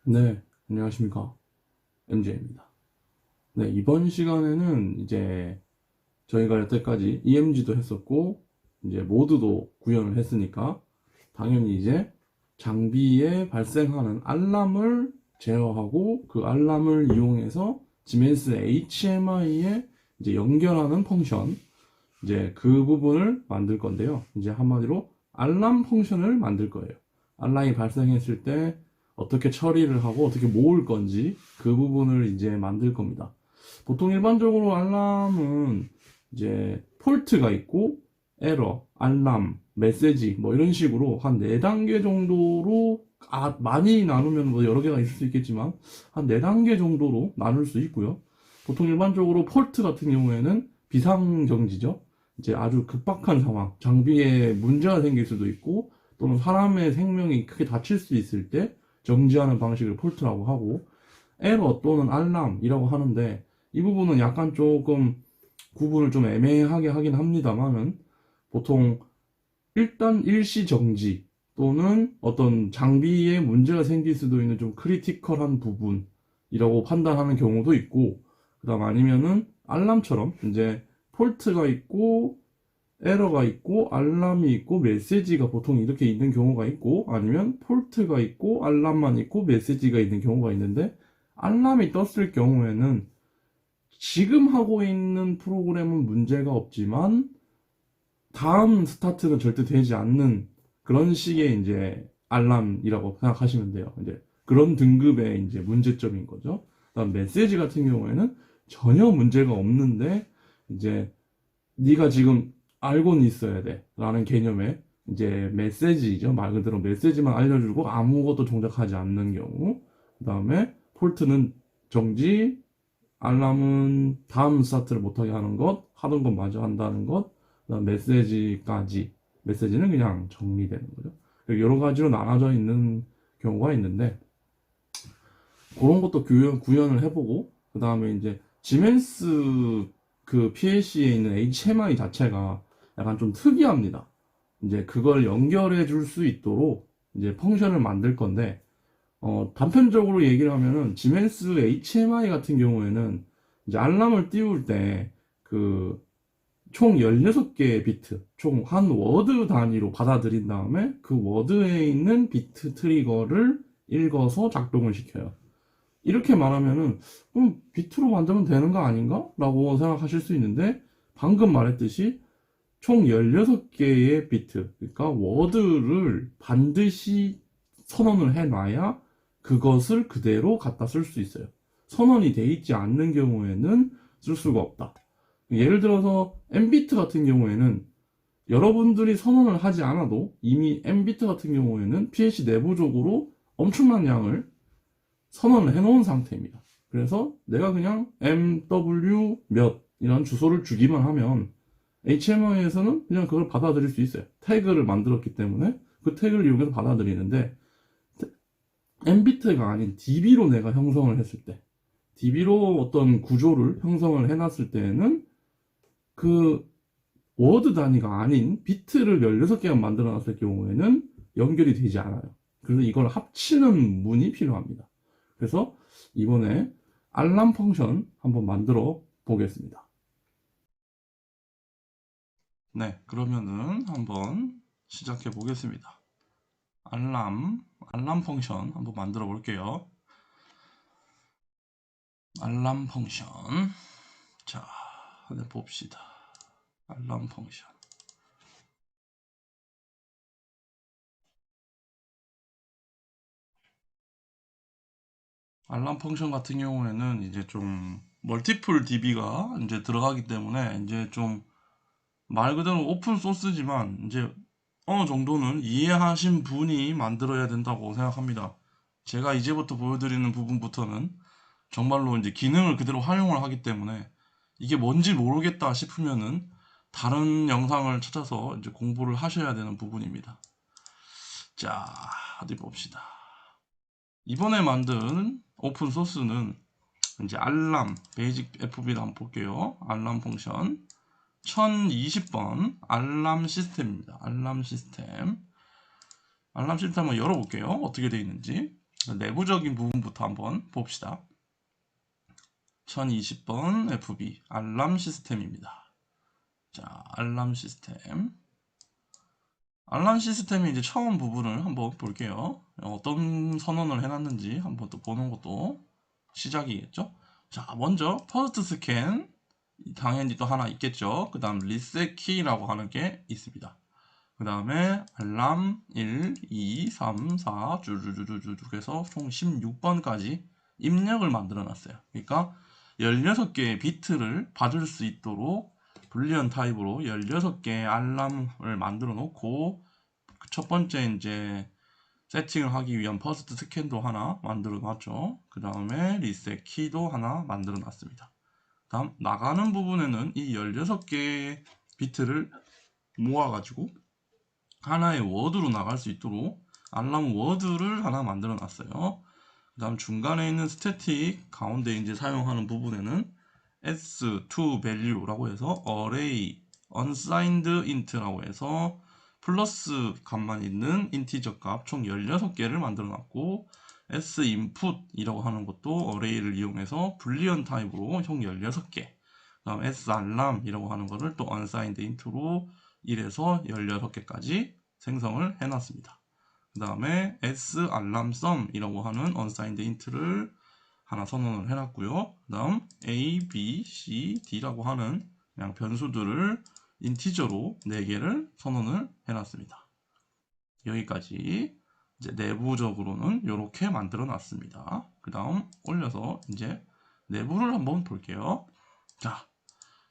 네, 안녕하십니까. MJ입니다. 네, 이번 시간에는 이제 저희가 여태까지 EMG도 했었고, 이제 모드도 구현을 했으니까, 당연히 이제 장비에 발생하는 알람을 제어하고, 그 알람을 이용해서 지멘스 HMI에 이제 연결하는 펑션, 이제 그 부분을 만들 건데요. 이제 한마디로 알람 펑션을 만들 거예요. 알람이 발생했을 때 어떻게 처리를 하고 어떻게 모을 건지 그 부분을 이제 만들 겁니다. 보통 일반적으로 알람은 이제 폴트가 있고 에러, 알람, 메시지 뭐 이런 식으로 한 4단계 정도로 많이 나누면 뭐 여러 개가 있을 수 있겠지만 한 4단계 정도로 나눌 수 있고요. 보통 일반적으로 폴트 같은 경우에는 비상정지죠. 이제 아주 급박한 상황, 장비에 문제가 생길 수도 있고 또는 사람의 생명이 크게 다칠 수 있을 때 정지하는 방식을 폴트라고 하고 에러 또는 알람이라고 하는데 이 부분은 약간 조금 구분을 좀 애매하게 하긴 합니다만은 보통 일단 일시 정지 또는 어떤 장비에 문제가 생길 수도 있는 좀 크리티컬한 부분이라고 판단하는 경우도 있고 그다음 아니면은 알람처럼 이제 폴트가 있고 에러가 있고 알람이 있고 메시지가 보통 이렇게 있는 경우가 있고 아니면 폴트가 있고 알람만 있고 메시지가 있는 경우가 있는데 알람이 떴을 경우에는 지금 하고 있는 프로그램은 문제가 없지만 다음 스타트는 절대 되지 않는 그런 식의 이제 알람이라고 생각하시면 돼요. 이제 그런 등급의 이제 문제점인 거죠. 그다음 메시지 같은 경우에는 전혀 문제가 없는데 이제 네가 지금 알고는 있어야 돼 라는 개념의 이제 메시지죠. 말 그대로 메시지만 알려주고 아무것도 동작하지 않는 경우. 그 다음에 폴트는 정지, 알람은 다음 스타트를 못하게 하는 것, 하던 것 마저 한다는 것, 그다음 메시지까지. 메시지는 그냥 정리되는 거죠. 여러 가지로 나눠져 있는 경우가 있는데, 그런 것도 구현을 해보고, 그 다음에 이제 지멘스 그 PLC에 있는 HMI 자체가 약간 좀 특이합니다. 이제 그걸 연결해 줄 수 있도록 이제 펑션을 만들 건데, 단편적으로 얘기를 하면은 지멘스 HMI 같은 경우에는 이제 알람을 띄울 때 그 총 16개의 비트, 총 한 워드 단위로 받아들인 다음에 그 워드에 있는 비트 트리거를 읽어서 작동을 시켜요. 이렇게 말하면은 비트로 만들면 되는 거 아닌가? 라고 생각하실 수 있는데 방금 말했듯이 총 16개의 비트, 그러니까 워드를 반드시 선언을 해놔야 그것을 그대로 갖다 쓸 수 있어요. 선언이 돼 있지 않는 경우에는 쓸 수가 없다. 예를 들어서 M비트 같은 경우에는 여러분들이 선언을 하지 않아도 이미 M비트 같은 경우에는 PLC 내부적으로 엄청난 양을 선언을 해놓은 상태입니다. 그래서 내가 그냥 MW 몇 이런 주소를 주기만 하면 HMI에서는 그냥 그걸 받아들일 수 있어요. 태그를 만들었기 때문에 그 태그를 이용해서 받아들이는데 M비트가 아닌 DB로 내가 형성을 했을 때 DB로 어떤 구조를 형성을 해놨을 때에는 그 워드 단위가 아닌 비트를 16개만 만들어 놨을 경우에는 연결이 되지 않아요. 그래서 이걸 합치는 문이 필요합니다. 그래서 이번에 알람 펑션 한번 만들어 보겠습니다. 네, 그러면은 한번 시작해 보겠습니다. 알람 펑션 한번 만들어 볼게요. 알람 펑션. 자, 한번 봅시다. 알람 펑션. 알람 펑션 같은 경우에는 이제 좀 멀티플 DB가 이제 들어가기 때문에 이제 좀 말 그대로 오픈 소스지만 이제 어느 정도는 이해하신 분이 만들어야 된다고 생각합니다. 제가 이제부터 보여드리는 부분부터는 정말로 이제 기능을 그대로 활용을 하기 때문에 이게 뭔지 모르겠다 싶으면은 다른 영상을 찾아서 이제 공부를 하셔야 되는 부분입니다. 자, 어디 봅시다. 이번에 만든 오픈 소스는 이제 알람, 베이직 FB를 한번 볼게요. 알람 펑션 1020번 알람 시스템입니다. 알람 시스템 한번 열어볼게요. 어떻게 되어 있는지. 내부적인 부분부터 한번 봅시다. 1020번 FB 알람 시스템입니다. 자, 알람 시스템. 알람 시스템의 이제 처음 부분을 한번 볼게요. 어떤 선언을 해놨는지 한번 또 보는 것도 시작이겠죠. 자, 먼저 퍼스트 스캔 당연히 또 하나 있겠죠. 그 다음 리셋 키라고 하는 게 있습니다. 그 다음에 알람 1, 2, 3, 4 쭉쭉쭉쭉 해서 총 16번까지 입력을 만들어 놨어요. 그러니까 16개의 비트를 받을 수 있도록 불리언 타입으로 16개의 알람을 만들어 놓고 첫 번째 이제 세팅을 하기 위한 퍼스트 스캔도 하나 만들어 놨죠. 그 다음에 리셋 키도 하나 만들어 놨습니다. 다음 나가는 부분에는 이 16개의 비트를 모아가지고 하나의 워드로 나갈 수 있도록 알람 워드를 하나 만들어 놨어요. 그 다음 중간에 있는 스태틱 가운데 이제 사용하는 부분에는 s2 value라고 해서 array unsigned int라고 해서 플러스 값만 있는 인티저 값 총 16개를 만들어 놨고 s input이라고 하는 것도 array를 이용해서 불리언 타입으로 총 16개 그 다음 s alarm이라고 하는 거를 또 unsigned int로 1에서 16개까지 생성을 해놨습니다. 그 다음에 s alarm sum이라고 하는 unsigned int를 하나 선언을 해놨고요. 그 다음 a, b, c, d라고 하는 그냥 변수들을 인티저로 4개를 선언을 해놨습니다. 여기까지 이제 내부적으로는 이렇게 만들어 놨습니다. 그 다음 올려서 이제 내부를 한번 볼게요. 자,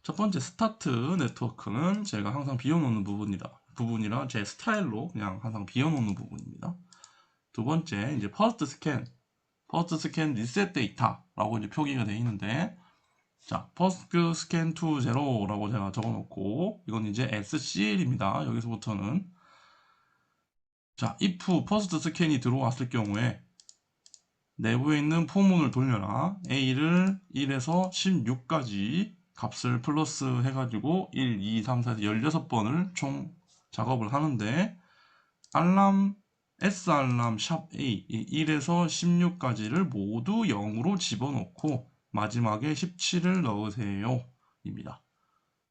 첫 번째 스타트 네트워크는 제가 항상 비워놓는 부분이라 제 스타일로 그냥 항상 비워놓는 부분입니다. 두 번째 이제 퍼스트 스캔 리셋 데이터라고 이제 표기가 되어 있는데 자 퍼스트 스캔 투 제로라고 제가 적어놓고 이건 이제 SCL입니다. 여기서부터는 자 if 퍼스트 스캔이 들어왔을 경우에 내부에 있는 포문을 돌려라 A를 1에서 16까지 값을 플러스 해가지고 1, 2, 3, 4, 16번을 총 작업을 하는데 알람 S알람 샵 A 1에서 16까지를 모두 0으로 집어넣고 마지막에 17을 넣으세요 입니다.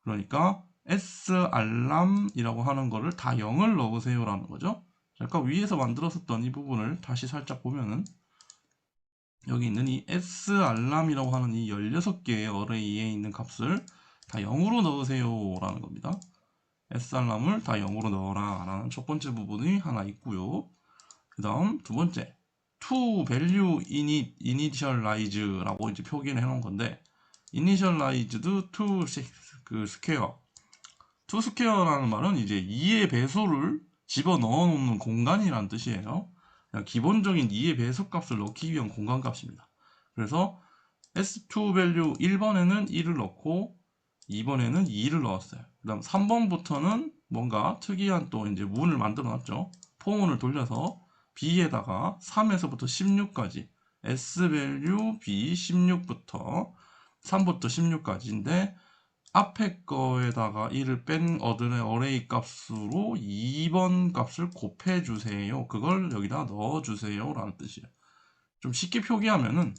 그러니까 S알람이라고 하는 거를 다 0을 넣으세요 라는 거죠. 아까 위에서 만들었었던 이 부분을 다시 살짝 보면은 여기 있는 이 S알람이라고 하는 이 16개의 어레이에 있는 값을 다 0으로 넣으세요 라는 겁니다. S알람을 다 0으로 넣어라 라는 첫 번째 부분이 하나 있고요. 그 다음 두 번째 to value initialize라고 이제 표기를 해놓은 건데 initialized to 그 square to square라는 말은 이제 2의 배수를 집어 넣어 놓는 공간이라는 뜻이에요. 그냥 기본적인 2의 배수값을 넣기 위한 공간 값입니다. 그래서 s2 value 1번에는 1을 넣고 2번에는 2를 넣었어요. 그 다음 3번부터는 뭔가 특이한 또 이제 문을 만들어 놨죠. 포문을 돌려서 B에다가 3에서부터 16까지 S value B 16부터 3부터 16까지인데 앞에 거에다가 1을 뺀 얻은 어레이 값으로 2번 값을 곱해주세요. 그걸 여기다 넣어주세요 라는 뜻이에요. 좀 쉽게 표기하면은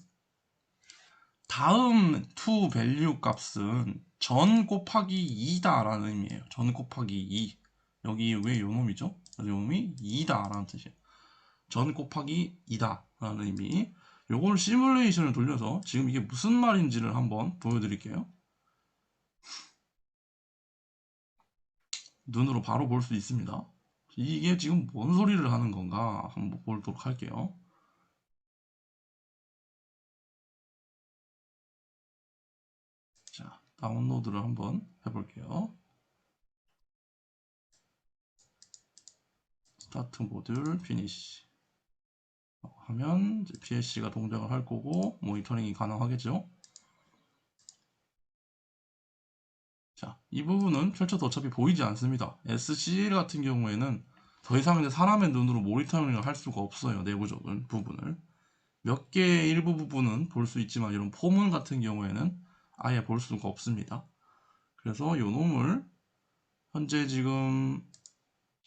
다음 to value 값은 전 곱하기 2다 라는 의미예요. 전 곱하기 2. 여기 왜 요놈이죠? 요놈이 2다 라는 뜻이에요. 전 곱하기 2다 라는 의미. 요걸 시뮬레이션을 돌려서 지금 이게 무슨 말인지를 한번 보여드릴게요. 눈으로 바로 볼 수 있습니다. 이게 지금 뭔 소리를 하는 건가 한번 보도록 할게요. 자, 다운로드를 한번 해볼게요. 스타트 모듈 피니시 하면 이제 PLC가 동작을 할 거고 모니터링이 가능하겠죠. 자, 이 부분은 펼쳐도 어차피 보이지 않습니다. SCL 같은 경우에는 더 이상 이제 사람의 눈으로 모니터링을 할 수가 없어요. 내부적인 부분을. 몇 개의 일부 부분은 볼 수 있지만 이런 포문 같은 경우에는 아예 볼 수가 없습니다. 그래서 요 놈을 현재 지금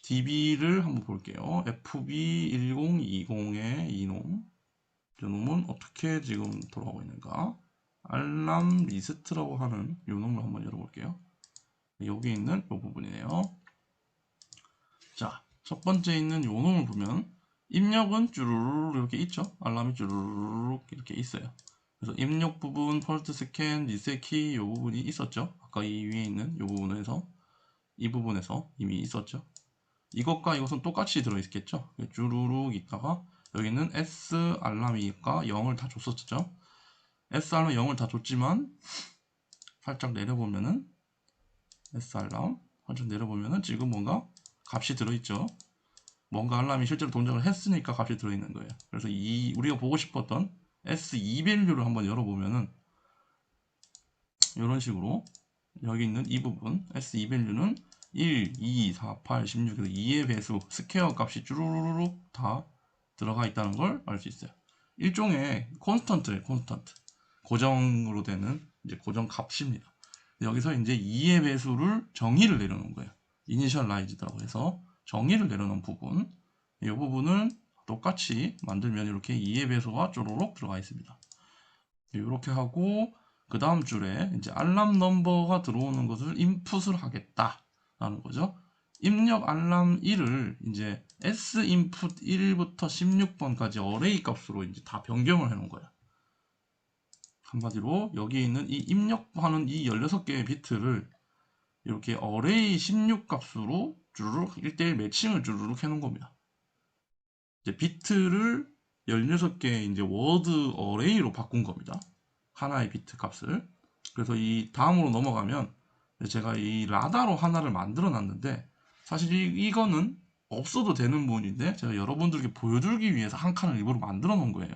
DB를 한번 볼게요. FB1020의 이놈 요놈은 어떻게 지금 돌아가고 있는가? 알람 리스트라고 하는 요놈을 한번 열어볼게요. 여기 있는 요 부분이네요. 자, 첫 번째 있는 요놈을 보면 입력은 쭈루루룩 이렇게 있죠. 알람이 쭈루루룩 이렇게 있어요. 그래서 입력 부분, 펄스 스캔, 리셋 키 요 부분이 있었죠. 아까 이 위에 있는 요 부분에서 이 부분에서 이미 있었죠. 이것과 이것은 똑같이 들어있겠죠. 쭈루룩 있다가 여기는 S 알람이니까 0을 다 줬었죠. S 알람 0을 다 줬지만 살짝 내려보면은 S 알람 살짝 내려보면은 지금 뭔가 값이 들어있죠. 뭔가 알람이 실제로 동작을 했으니까 값이 들어있는 거예요. 그래서 우리가 보고 싶었던 S2 밸류를 한번 열어보면은 이런 식으로 여기 있는 이 부분 S2 밸류는 1, 2, 4, 8, 16에서 2의 배수 스퀘어 값이 쭈루루룩 다 들어가 있다는 걸 알 수 있어요. 일종의 콘스턴트예요. 콘스턴트. 고정으로 되는 이제 고정 값입니다. 여기서 이제 2의 배수를 정의를 내려놓은 거예요. 이니셜라이즈라고 해서 정의를 내려놓은 부분. 이 부분을 똑같이 만들면 이렇게 2의 배수가 쪼로록 들어가 있습니다. 이렇게 하고 그 다음 줄에 이제 알람 넘버가 들어오는 것을 인풋을 하겠다라는 거죠. 입력 알람 1을 이제 S 인풋 1부터 16번까지 어레이 값으로 이제 다 변경을 해 놓은 거야. 한마디로 여기 있는 이 입력하는 이 16개의 비트를 이렇게 어레이 16 값으로 주르륵 1대1 매칭을 주르륵 해 놓은 겁니다. 이제 비트를 16개의 이제 워드 어레이로 바꾼 겁니다. 하나의 비트 값을. 그래서 이 다음으로 넘어가면 제가 이 라다로 하나를 만들어 놨는데 사실 이거는 없어도 되는 부분인데 제가 여러분들께 보여주기 위해서 한 칸을 일부러 만들어 놓은 거예요.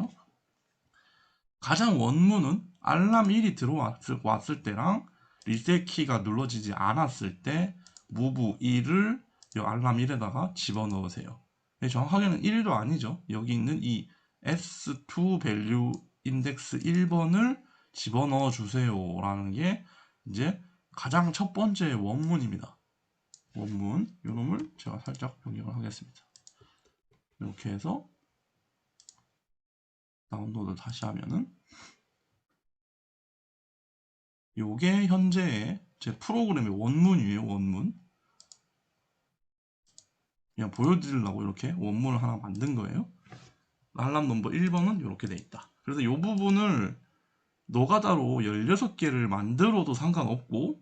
가장 원문은 알람 1이 들어왔을 때랑 리셋 키가 눌러지지 않았을 때 무브 1을 이 알람 1에다가 집어넣으세요. 정확하게는 1도 아니죠. 여기 있는 이 S2 밸류 인덱스 1번을 집어넣어 주세요 라는 게 이제 가장 첫 번째 원문입니다. 원문 요놈을 제가 살짝 변경을 하겠습니다. 이렇게 해서 다운로드 다시 하면은 요게 현재의 제 프로그램의 원문이에요. 원문 그냥 보여드리려고 이렇게 원문을 하나 만든 거예요. 알람 넘버 1번은 이렇게 돼 있다. 그래서 이 부분을 노가다로 16개를 만들어도 상관없고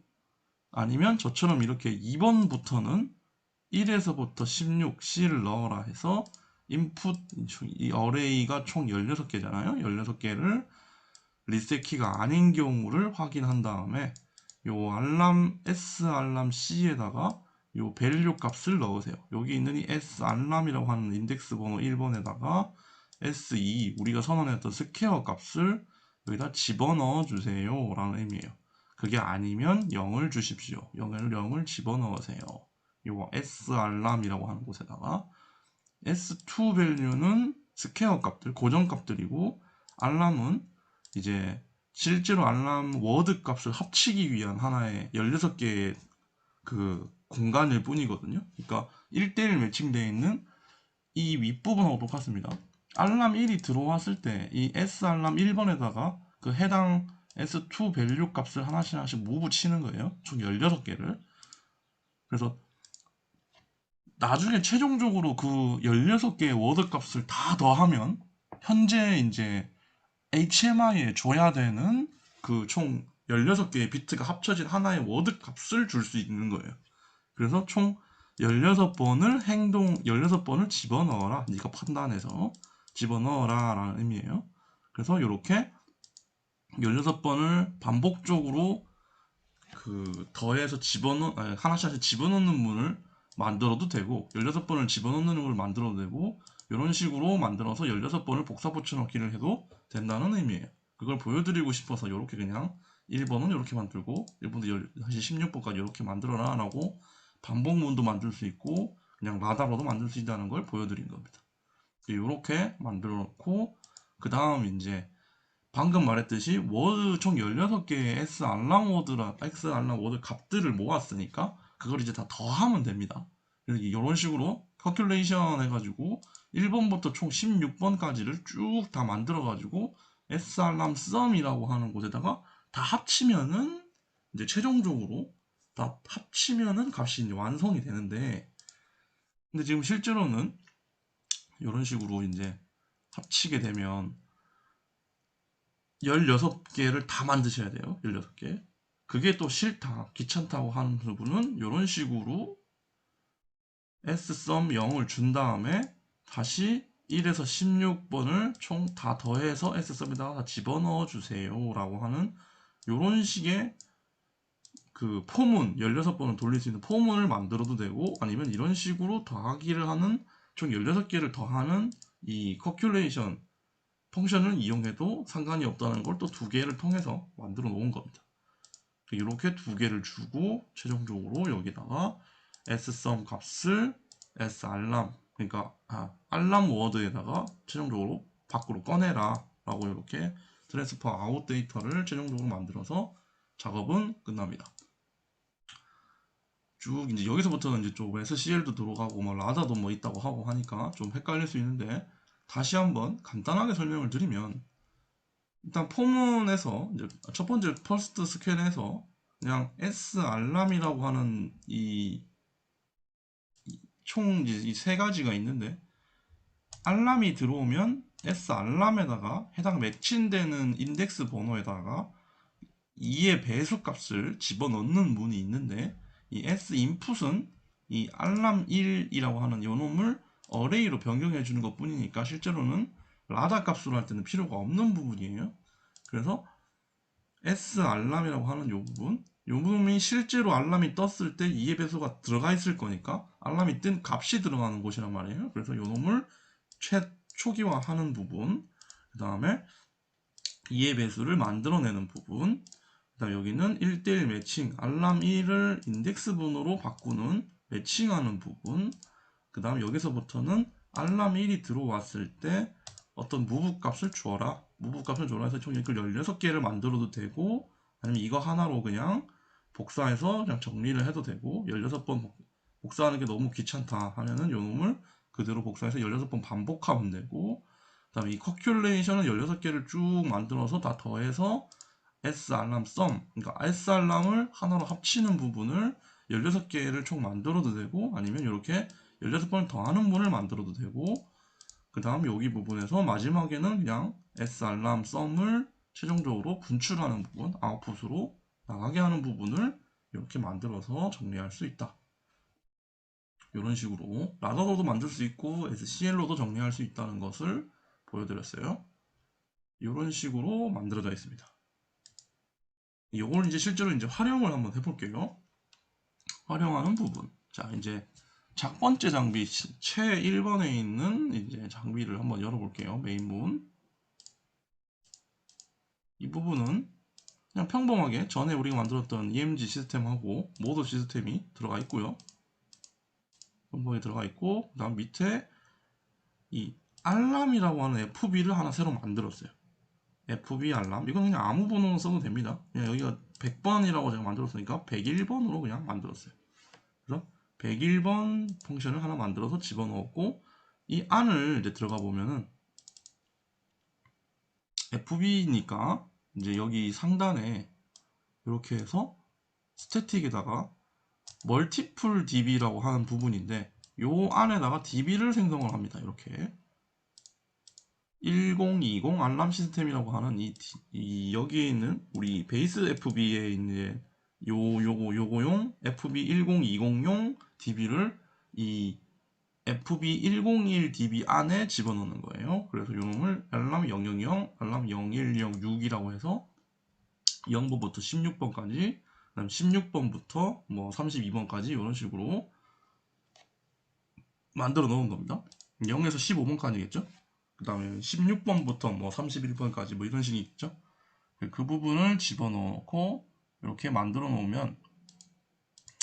아니면 저처럼 이렇게 2번부터는 1에서부터 16 C를 넣어라 해서 인풋 이 어레이가 총 16개잖아요. 16개를 리셋 키가 아닌 경우를 확인한 다음에 요 알람 S 알람 C에다가 요 밸류 값을 넣으세요. 여기 있는 이 S 알람이라고 하는 인덱스 번호 1번에다가 S2 우리가 선언했던 스퀘어 값을 여기다 집어넣어 주세요 라는 의미예요. 그게 아니면 0을 주십시오. 0을 집어넣으세요. 요 S 알람이라고 하는 곳에다가 S2 밸류는 스퀘어 값들, 고정 값들이고 알람은 이제 실제로 알람 워드 값을 합치기 위한 하나의 16개의 그 공간일 뿐이거든요. 그러니까 1대1 매칭되어 있는 이 윗부분하고 똑같습니다. 알람 1이 들어왔을 때 이 S 알람 1번에다가 그 해당 S2 밸류 값을 하나씩 무브 치는 거예요. 총 16개를. 그래서 나중에 최종적으로 그 16개의 워드 값을 다 더하면 현재 이제 HMI에 줘야 되는 그 총 16개의 비트가 합쳐진 하나의 워드 값을 줄 수 있는 거예요. 그래서 총 16번을 16번을 집어넣어라. 네가 판단해서 집어넣어라 라는 의미예요. 그래서 이렇게 16번을 반복적으로 그 더해서 하나씩 집어넣는 문을 만들어도 되고 16번을 집어넣는 걸 만들어도 되고 이런 식으로 만들어서 16번을 복사 붙여넣기를 해도 된다는 의미예요. 그걸 보여드리고 싶어서 이렇게 그냥 1번은 이렇게 만들고 1번도 다시 16번까지 이렇게 만들어라 라고 반복문도 만들 수 있고 그냥 라다로도 만들 수 있다는 걸 보여드린 겁니다. 이렇게 만들어 놓고 그 다음 이제 방금 말했듯이 워드 총 16개의 S 알람 워드 값들을 모았으니까 그걸 이제 다 더하면 됩니다. 그래서 이런 식으로 calculation 해가지고 1번부터 총 16번까지를 쭉 다 만들어가지고 s알람 썸이라고 하는 곳에다가 다 합치면은 이제 최종적으로 다 합치면은 값이 이제 완성이 되는데, 근데 지금 실제로는 이런 식으로 이제 합치게 되면 16개를 다 만드셔야 돼요. 16개. 그게 또 싫다, 귀찮다고 하는 부분은 이런 식으로 s썸 0을 준 다음에 다시 1에서 16번을 총 다 더해서 s썸에다가 집어넣어 주세요 라고 하는 이런 식의 그 포문, 16번을 돌릴 수 있는 포문을 만들어도 되고, 아니면 이런 식으로 더하기를 하는, 총 16개를 더하는 이 calculation 펑션을 이용해도 상관이 없다는 걸 또 두 개를 통해서 만들어 놓은 겁니다. 이렇게 두 개를 주고 최종적으로 여기다가 sSum 값을 s알람, 그러니까 알람 워드에다가 최종적으로 밖으로 꺼내라 라고 이렇게 트랜스퍼 아웃 데이터를 최종적으로 만들어서 작업은 끝납니다. 쭉 이제 여기서부터는 이제 좀 SCL도 들어가고 뭐 라다도 뭐 있다고 하고 하니까 좀 헷갈릴 수 있는데, 다시 한번 간단하게 설명을 드리면, 일단 포문에서 이제 첫 번째 퍼스트 스캔에서 그냥 s알람이라고 하는 이 총 이 세 가지가 있는데, 알람이 들어오면 s알람에다가 해당 매칭되는 인덱스 번호에다가 2의 배수 값을 집어넣는 문이 있는데, 이 s인풋은 이 알람 1이라고 하는 요 놈을 어레이로 변경해 주는 것 뿐이니까 실제로는 라다 값으로 할 때는 필요가 없는 부분이에요. 그래서 s알람이라고 하는 요 부분이 실제로 알람이 떴을 때 2의 배수가 들어가 있을 거니까 알람이 뜬 값이 들어가는 곳이란 말이에요. 그래서 요 놈을 초기화하는 부분, 그 다음에 2의 배수를 만들어내는 부분, 그 다음 여기는 1대1 매칭, 알람 1을 인덱스 번호로 바꾸는 매칭하는 부분, 그 다음 여기서부터는 알람 1이 들어왔을 때 어떤 무브 값을 줘라, 무브 값을 줘라 해서 총 이걸 16개를 만들어도 되고, 아니면 이거 하나로 그냥 복사해서 그냥 정리를 해도 되고, 16번 복사하는 게 너무 귀찮다 하면은 요 놈을 그대로 복사해서 16번 반복하면 되고, 그 다음에 이 커큘레이션은 16개를 쭉 만들어서 다 더해서 s알람 썸, 그러니까 s알람을 하나로 합치는 부분을 16개를 총 만들어도 되고, 아니면 이렇게 16번을 더하는 문을 만들어도 되고, 그 다음 여기 부분에서 마지막에는 그냥 s알람 썸을 최종적으로 분출하는 부분, 아웃풋으로 나가게 하는 부분을 이렇게 만들어서 정리할 수 있다. 이런 식으로 라더로도 만들 수 있고 SCL로도 정리할 수 있다는 것을 보여드렸어요. 이런 식으로 만들어져 있습니다. 이걸 이제 실제로 이제 활용을 한번 해볼게요. 활용하는 부분. 자, 이제 첫 번째 장비 최 1번에 있는 이제 장비를 한번 열어볼게요. 메인문. 이 부분은 그냥 평범하게 전에 우리가 만들었던 EMG 시스템하고 모드 시스템이 들어가 있고요. 평범하게 들어가 있고, 그 다음 밑에 이 알람이라고 하는 FB를 하나 새로 만들었어요. FB 알람. 이건 그냥 아무 번호는 써도 됩니다. 그냥 여기가 100번이라고 제가 만들었으니까 101번으로 그냥 만들었어요. 그래서 101번 펑션을 하나 만들어서 집어넣었고, 이 안을 이제 들어가 보면은 FB니까 이제 여기 상단에 이렇게 해서 스태틱에다가 멀티플 DB라고 하는 부분인데, 요 안에다가 DB를 생성을 합니다. 이렇게 1020 알람 시스템이라고 하는 이 여기에 있는 우리 베이스 FB에 있는 요거용 FB 1020용 DB를 이 FB101 DB 안에 집어넣는 거예요. 그래서 요놈을 알람 000, 알람 0106이라고 해서 0번부터 16번까지, 그다음 16번부터 뭐 32번까지 이런 식으로 만들어 놓은 겁니다. 0에서 15번까지겠죠. 그 다음에 16번부터 뭐 31번까지 뭐 이런 식이 있죠. 그 부분을 집어넣고 이렇게 만들어 놓으면,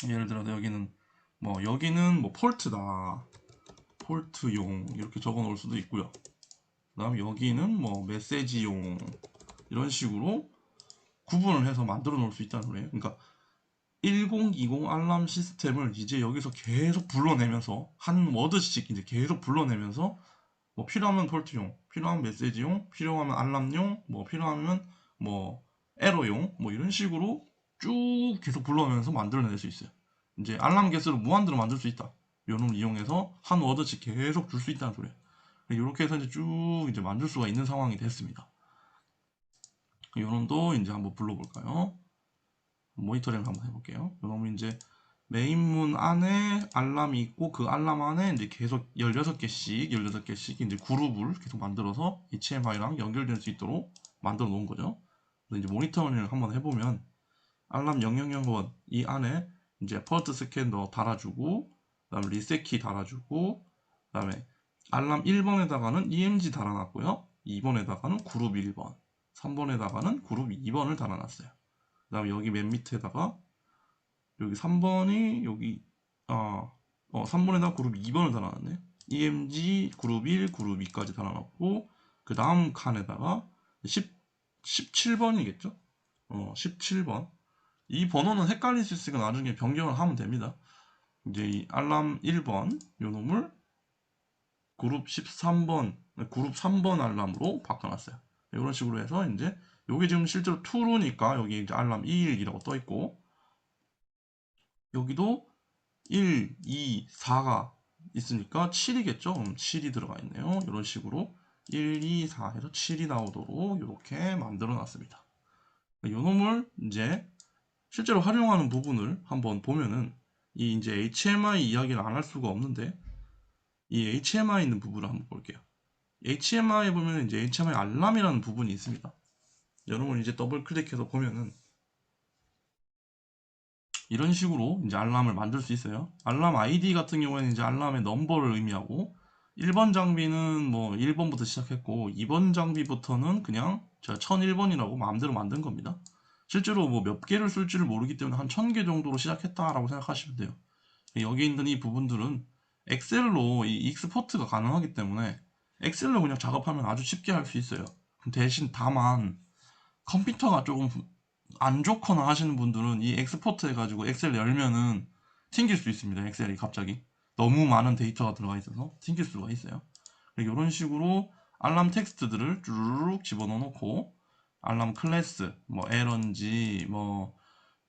예를 들어서 여기는 뭐 폴트다, 폴트용 이렇게 적어 놓을 수도 있고요. 그 다음 여기는 뭐 메시지용, 이런 식으로 구분을 해서 만들어 놓을 수 있다는 거예요. 그러니까 1020 알람 시스템을 이제 여기서 계속 불러내면서 한 워드씩 이제 계속 불러내면서 뭐 필요하면 폴트용, 필요하면 메시지용, 필요하면 알람용, 뭐 필요하면 뭐 에러용, 뭐 이런 식으로 쭉 계속 불러내면서 만들어낼 수 있어요. 이제 알람 개수를 무한대로 만들 수 있다. 요놈을 이용해서 한 워드씩 계속 줄 수 있다는 소리예요. 이렇게 해서 이제 쭉 이제 만들 수가 있는 상황이 됐습니다. 요놈도 이제 한번 불러볼까요? 모니터링을 한번 해볼게요. 요놈은 이제 메인문 안에 알람이 있고 그 알람 안에 이제 계속 16개씩 이제 그룹을 계속 만들어서 HMI랑 연결될 수 있도록 만들어 놓은 거죠. 그래서 이제 모니터링을 한번 해보면 알람 0001 이 안에 이제 퍼스트 스캔더 달아주고 그다음에 리셋키 달아주고 그다음에 알람 1번에다가는 EMG 달아놨고요. 2번에다가는 그룹 1번, 3번에다가는 그룹 2번을 달아놨어요. 그 다음에 여기 맨 밑에다가 여기 3번이 여기 3번에다 그룹 2번을 달아놨네. EMG 그룹 1, 그룹 2까지 달아놨고 그 다음 칸에다가 17번이겠죠? 17번. 이 번호는 헷갈릴 수 있으니까 나중에 변경을 하면 됩니다. 이제 이 알람 1번 요 놈을 그룹 13번, 그룹 3번 알람으로 바꿔놨어요. 이런 식으로 해서 이제 여기 지금 실제로 true니까 여기 이제 알람 21이라고 떠 있고 여기도 1, 2, 4가 있으니까 7이겠죠? 7이 들어가 있네요. 이런 식으로 1, 2, 4 해서 7이 나오도록 이렇게 만들어 놨습니다. 이 놈을 이제 실제로 활용하는 부분을 한번 보면은 이 이제 HMI 이야기를 안 할 수가 없는데 이 HMI 있는 부분을 한번 볼게요. HMI 보면 이제 HMI 알람이라는 부분이 있습니다. 여러분 이제 더블 클릭해서 보면은 이런 식으로 이제 알람을 만들 수 있어요. 알람 아이디 같은 경우에는 이제 알람의 넘버를 의미하고 1번 장비는 뭐 1번부터 시작했고 2번 장비부터는 그냥 제가 1001번이라고 마음대로 만든 겁니다. 실제로 뭐 몇 개를 쓸지를 모르기 때문에 한 1000개 정도로 시작했다라고 생각하시면 돼요. 여기 있는 이 부분들은 엑셀로 이 익스포트가 가능하기 때문에 엑셀로 그냥 작업하면 아주 쉽게 할 수 있어요. 대신 다만 컴퓨터가 조금 안 좋거나 하시는 분들은 이 엑스포트 해가지고 엑셀 열면은 튕길 수 있습니다. 엑셀이 갑자기 너무 많은 데이터가 들어가 있어서 튕길 수가 있어요. 이런 식으로 알람 텍스트들을 쭈르륵 집어넣어 놓고 알람 클래스 뭐 에런지 뭐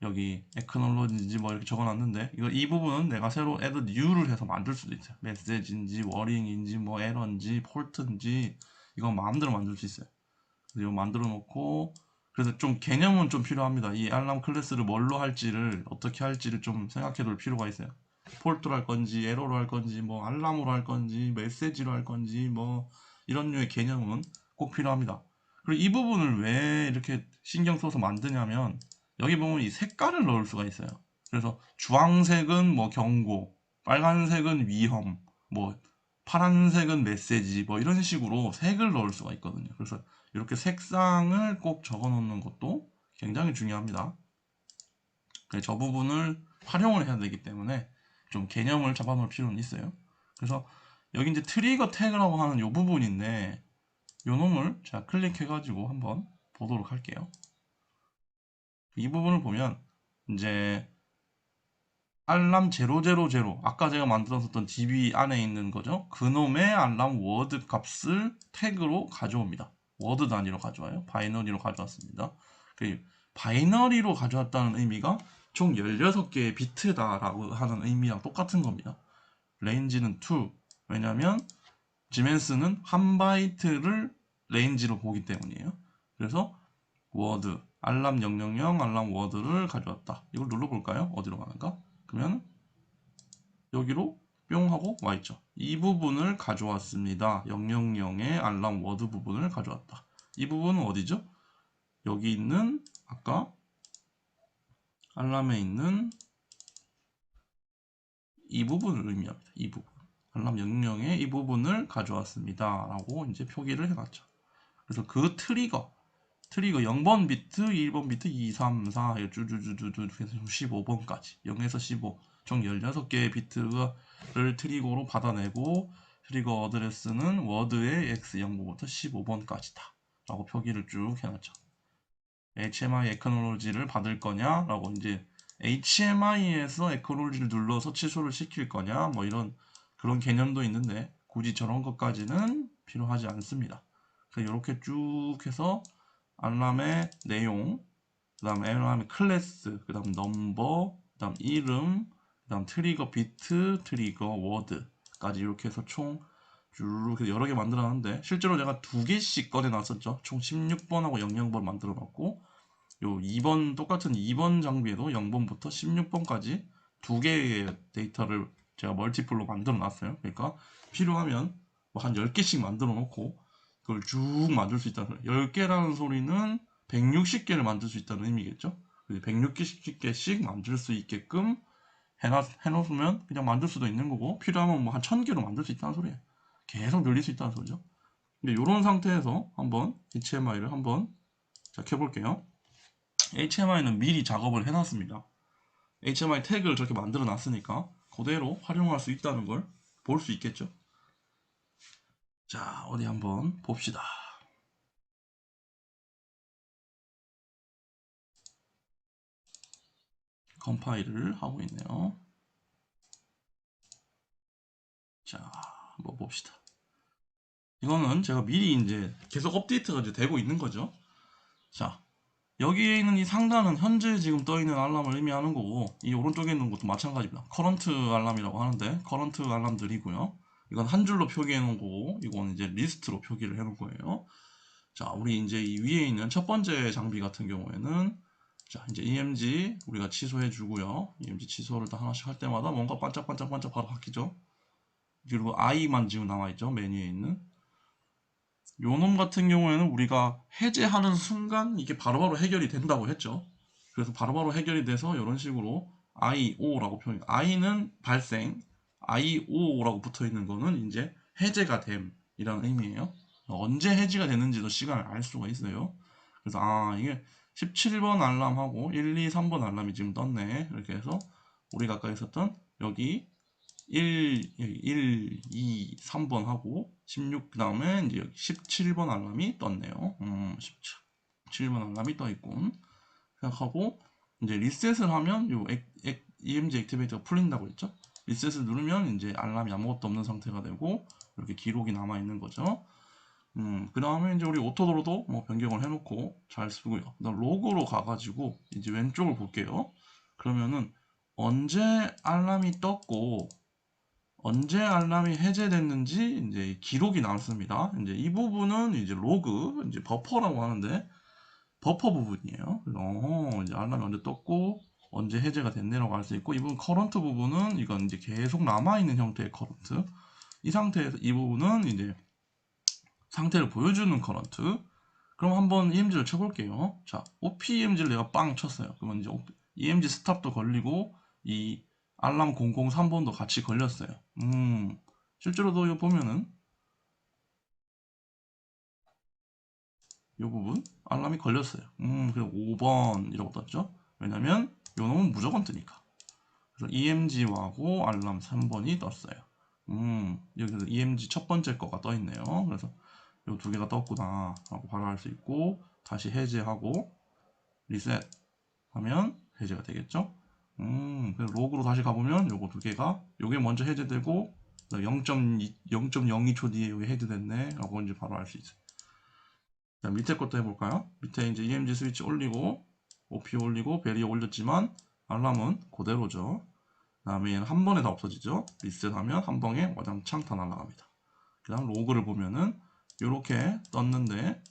여기 에크놀로지인지 뭐 이렇게 적어놨는데 이 부분은 내가 새로 add new를 해서 만들 수도 있어요. 메시지인지 워링인지 뭐 에런지 폴트인지 이건 마음대로 만들 수 있어요. 이거 만들어 놓고 그래서 좀 개념은 좀 필요합니다. 이 알람 클래스를 뭘로 할지를 어떻게 할지를 좀 생각해 둘 필요가 있어요. 폴트로 할 건지 에러로 할 건지 뭐 알람으로 할 건지 메시지로 할 건지 뭐 이런 류의 개념은 꼭 필요합니다. 그리고 이 부분을 왜 이렇게 신경 써서 만드냐면 여기 보면 이 색깔을 넣을 수가 있어요. 그래서 주황색은 뭐 경고, 빨간색은 위험, 뭐 파란색은 메시지 뭐 이런 식으로 색을 넣을 수가 있거든요. 그래서 이렇게 색상을 꼭 적어 놓는 것도 굉장히 중요합니다. 저 부분을 활용을 해야 되기 때문에 좀 개념을 잡아 놓을 필요는 있어요. 그래서 여기 이제 트리거 태그라고 하는 이 부분인데 이 놈을 제가 클릭해 가지고 한번 보도록 할게요. 이 부분을 보면 이제 알람 000 아까 제가 만들었었던 DB 안에 있는 거죠. 그놈의 알람 워드 값을 태그로 가져옵니다. 워드 단위로 가져와요. 바이너리로 가져왔습니다. 그 바이너리로 가져왔다는 의미가 총 16개의 비트다라고 하는 의미랑 똑같은 겁니다. 레인지는 2. 왜냐면 지멘스는 1바이트를 레인지로 보기 때문이에요. 그래서 워드 알람 000 알람 워드를 가져왔다. 이걸 눌러볼까요? 어디로 가는가? 그러면 여기로 뿅 하고 와있죠. 이 부분을 가져왔습니다. 000의 알람 워드 부분을 가져왔다. 이 부분은 어디죠? 여기 있는 아까 알람에 있는 이 부분을 의미합니다. 이 부분. 알람 00의 이 부분을 가져왔습니다. 라고 이제 표기를 해놨죠. 그래서 그 트리거 0번 비트, 1번 비트, 2, 3, 4 쭈쭈쭈쭈쭈 해서 15번까지 0에서 15 총 16개의 비트를 트리거로 받아내고 트리거 어드레스는 워드의 x0번부터 15번까지다 라고 표기를 쭉 해놨죠. HMI 에크놀로지를 받을 거냐 라고 이제 HMI에서 에크놀로지를 눌러서 취소를 시킬 거냐 뭐 이런 그런 개념도 있는데 굳이 저런 것까지는 필요하지 않습니다. 그래서 이렇게 쭉 해서 알람의 내용, 그 다음 알람의 클래스, 그 다음 넘버, 그 다음 이름, 그 다음 트리거 비트, 트리거 워드까지 이렇게 해서 총 쭉 여러 개 만들어놨는데, 실제로 제가 두 개씩 꺼내놨었죠. 총 16번하고 00번 만들어놨고, 요 2번, 똑같은 2번 장비에도 0번부터 16번까지 두 개의 데이터를 제가 멀티플로 만들어 놨어요. 그러니까 필요하면 뭐 한 10개씩 만들어 놓고 그걸 쭉 만들 수 있다는 소리. 10개라는 소리는 160개를 만들 수 있다는 의미겠죠. 160개씩 만들 수 있게끔 해놓으면 그냥 만들 수도 있는 거고, 필요하면 뭐 한 1000개로 만들 수 있다는 소리예요. 계속 늘릴 수 있다는 소리죠. 근데 이런 상태에서 한번 HMI를 한번 자 켜볼게요. HMI는 미리 작업을 해놨습니다. HMI 태그를 저렇게 만들어 놨으니까 그대로 활용할 수 있다는 걸 볼 수 있겠죠. 자, 어디 한번 봅시다. 컴파일을 하고 있네요. 자, 한번 봅시다. 이거는 제가 미리 이제 계속 업데이트가 이제 되고 있는 거죠. 자, 여기에 있는 이 상단은 현재 지금 떠 있는 알람을 의미하는 거고, 이 오른쪽에 있는 것도 마찬가지입니다. 커런트 알람이라고 하는데, 커런트 알람들이고요. 이건 한 줄로 표기해 놓은 거고, 이건 이제 리스트로 표기를 해 놓은 거예요. 자, 우리 이제 이 위에 있는 첫 번째 장비 같은 경우에는, 자, 이제 EMG 우리가 취소해 주고요. EMG 취소를 다 하나씩 할 때마다 뭔가 반짝반짝반짝 바로 바뀌죠. 그리고 I만 지금 남아있죠. 메뉴에 있는. 요놈 같은 경우에는 우리가 해제하는 순간 이게 바로바로 해결이 된다고 했죠. 그래서 바로바로 해결이 돼서 이런 식으로 IO라고 표현. I는 발생, IO라고 붙어 있는 거는 이제 해제가 됨이라는 의미예요. 언제 해지가 되는지도 시간을 알 수가 있어요. 그래서 이게 17번 알람하고 1, 2, 3번 알람이 지금 떴네. 이렇게 해서 우리가 아까 했었던 여기 1, 2, 3번 하고 16, 그 다음에 이제 17번 알람이 떴네요. 17번 알람이 떠 있군. 생각하고, 이제 리셋을 하면 요 EMG 액티베이터가 풀린다고 했죠. 리셋을 누르면 이제 알람이 아무것도 없는 상태가 되고, 이렇게 기록이 남아 있는 거죠. 그 다음에 이제 우리 오토도로도 뭐 변경을 해놓고 잘 쓰고요. 그다음 로그로 가가지고 이제 왼쪽을 볼게요. 그러면은 언제 알람이 떴고, 언제 알람이 해제됐는지 이제 기록이 남습니다. 이제 이 부분은 이제 로그, 이제 버퍼라고 하는데 버퍼 부분이에요. 그래서 이제 알람이 언제 떴고 언제 해제가 됐네라고 할 수 있고, 이 부분 커런트 부분은 이건 이제 계속 남아 있는 형태의 커런트. 이 상태에서 이 부분은 이제 상태를 보여주는 커런트. 그럼 한번 EMG를 쳐볼게요. 자, OPEMG를 내가 빵 쳤어요. 그러면 이제 EMG 스탑도 걸리고 이 알람 003번도 같이 걸렸어요. 실제로도 이거 보면은 이 부분 알람이 걸렸어요. 그리고 5번이라고 떴죠. 왜냐면 요 놈은 무조건 뜨니까. 그래서 EMG하고 알람 3번이 떴어요. 여기서 EMG 첫 번째 거가 떠 있네요. 그래서 요 두 개가 떴구나 하고 바로 알 수 있고, 다시 해제하고 리셋 하면 해제가 되겠죠. 그래서 로그로 다시 가보면 요거 두 개가, 요게 먼저 해제되고 0.02초 뒤에 요게 해제됐네 라고 이제 바로 알 수 있어요. 자, 밑에 것도 해볼까요? 밑에 이제 EMG 스위치 올리고 OP 올리고 베리어 올렸지만 알람은 그대로죠. 그 다음에 얘는 한 번에 다 없어지죠. 리셋하면 한 방에 와장창 다 날아갑니다. 그 다음 로그를 보면은 요렇게 떴는데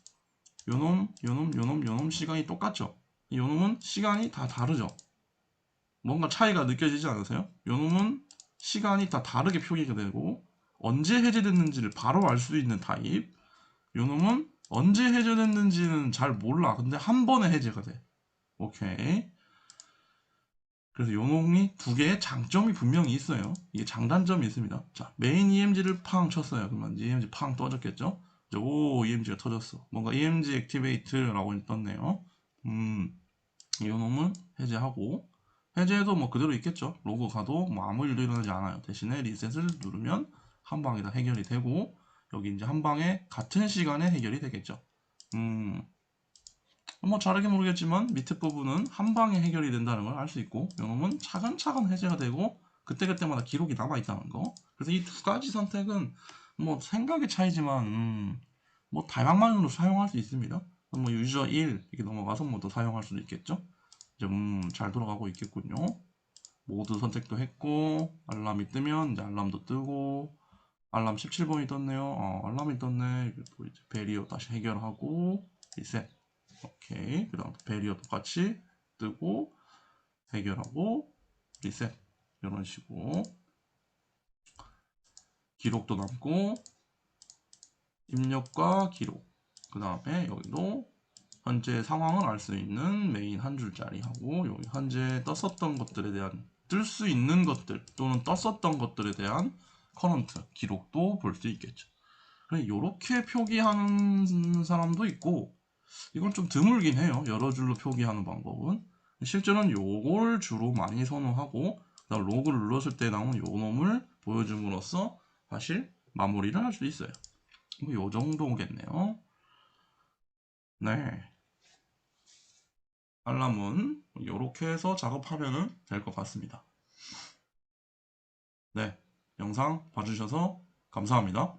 요놈 시간이 똑같죠. 요놈은 시간이 다 다르죠. 뭔가 차이가 느껴지지 않으세요? 요놈은 시간이 다 다르게 표기가 되고 언제 해제됐는지를 바로 알 수 있는 타입. 요놈은 언제 해제됐는지는 잘 몰라. 근데 한 번에 해제가 돼. 오케이. 그래서 요놈이 두 개의 장점이 분명히 있어요. 이게 장단점이 있습니다. 자, 메인 EMG를 팡 쳤어요. 그러면 EMG 팡 떠졌겠죠? 오, EMG가 터졌어. 뭔가 EMG 액티베이트라고 떴네요. 이 놈은 해제하고, 해제해도 뭐 그대로 있겠죠. 로그 가도 뭐 아무 일도 일어나지 않아요. 대신에 리셋을 누르면 한 방에 다 해결이 되고, 여기 이제 한 방에 같은 시간에 해결이 되겠죠. 뭐 잘하게 모르겠지만 밑에 부분은 한 방에 해결이 된다는 걸 알 수 있고, 이 놈은 차근차근 해제가 되고 그때그때마다 기록이 남아 있다는 거. 그래서 이 두 가지 선택은 뭐 생각의 차이지만 뭐 다양만으로 사용할 수 있습니다. 뭐 유저 1 이렇게 넘어가서 뭐 더 사용할 수도 있겠죠. 이제 잘 돌아가고 있겠군요. 모드 선택도 했고 알람이 뜨면 이제 알람도 뜨고 알람 17번이 떴네요. 알람이 떴네. 또 이제 베리어 다시 해결하고 리셋. 오케이. 그 다음 베리어 똑같이 뜨고 해결하고 리셋. 이런 식으로 기록도 남고 입력과 기록. 그 다음에 여기도 현재 상황을 알 수 있는 메인 한 줄짜리 하고 여기 현재 떴었던 것들에 대한 뜰 수 있는 것들 또는 떴었던 것들에 대한 커런트 기록도 볼 수 있겠죠. 이렇게 표기하는 사람도 있고 이건 좀 드물긴 해요. 여러 줄로 표기하는 방법은. 실제로는 요걸 주로 많이 선호하고 그다음 로그를 눌렀을 때 나오는 요 놈을 보여줌으로써 사실 마무리를 할 수 있어요. 뭐 요 정도겠네요. 네. 알람은 이렇게 해서 작업하면 될 것 같습니다. 네. 영상 봐주셔서 감사합니다.